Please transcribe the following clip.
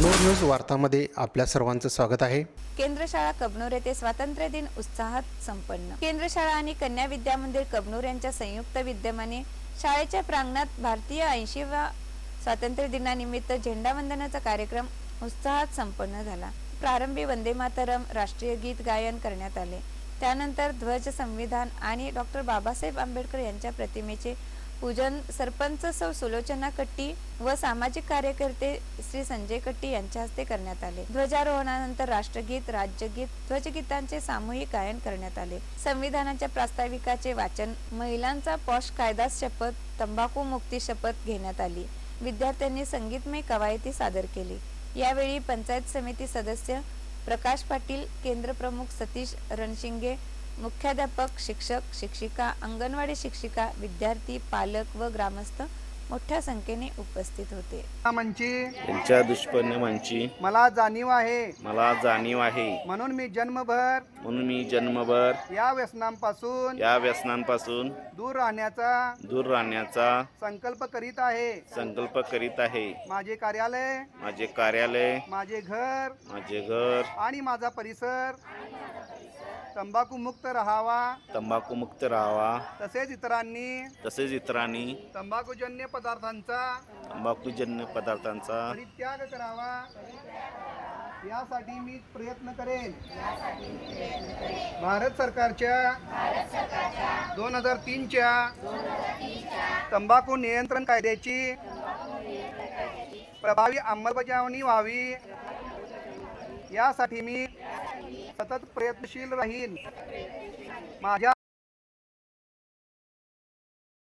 Kabnur news वार्तामध्ये आपल्या सर्वांचं स्वागत आहे। केंद्र शाळा कबनूर येथे स्वातंत्र्य दिन उत्साहात संपन्न। केंद्र शाळा आणि कन्या विद्या मंदिर कबनूर यांच्या संयुक्त विद्यमाने शाळेच्या प्रांगणात भारतीय 80व्या स्वातंत्र्य दिनानिमित्त झेंडावंदनाचा कार्यक्रम उत्साहात संपन्न झाला। प्रारंभी वंदे मातरम राष्ट्रीय गीत गायन करण्यात आले। त्यानंतर ध्वज, संविधान आणि डॉक्टर बाबासाहेब आंबेडकर यांच्या प्रतिमेचे पूजन सरपंच सौ सुलोचना कट्टी व सामाजिक कार्यकर्ते श्री संजय कट्टी यांच्या हस्ते करण्यात आले। ध्वजारोहणानंतर राष्ट्रगीत, राज्यगीत, ध्वजगीतांचे सामूहिक गायन करण्यात आले। संविधानाच्या प्रास्ताविकाचे वाचन, महिलांचा पॉश कायदा शपथ, तंबाखू मुक्ती शपथ घेण्यात आली। विद्यार्थ्यांनी संगीतमय कवायती सादर केली। यावेळी पंचायत समिती सदस्य प्रकाश पाटील, केंद्र प्रमुख सतीश रणशिंगे, मुख्याध्यापक, शिक्षक, शिक्षिका, अंगणवाडी शिक्षिका, विद्यार्थी, पालक व ग्रामस्थ मोठ्या संख्येने उपस्थित होते। त्यांच्या दुष्परिणामांची मला जाणीव आहे म्हणून मी जन्मभर या व्यसनांपासून दूर राहण्याचा संकल्प करीत आहे। माझे कार्यालय, माझे घर आणि माझा परिसर तंबाखू मुक्त राहावा। तसेच इतरांनी तंबाखूजन्य पदार्थांचा परित्याग करावा यासाठी मी प्रयत्न करेन। भारत सरकारच्या 2003च्या तंबाखू नियंत्रण कायद्याची प्रभावी अंमलबजावणी व्हावी यासाठी मी सतत प्रयत्नशील राहीन। माझ्या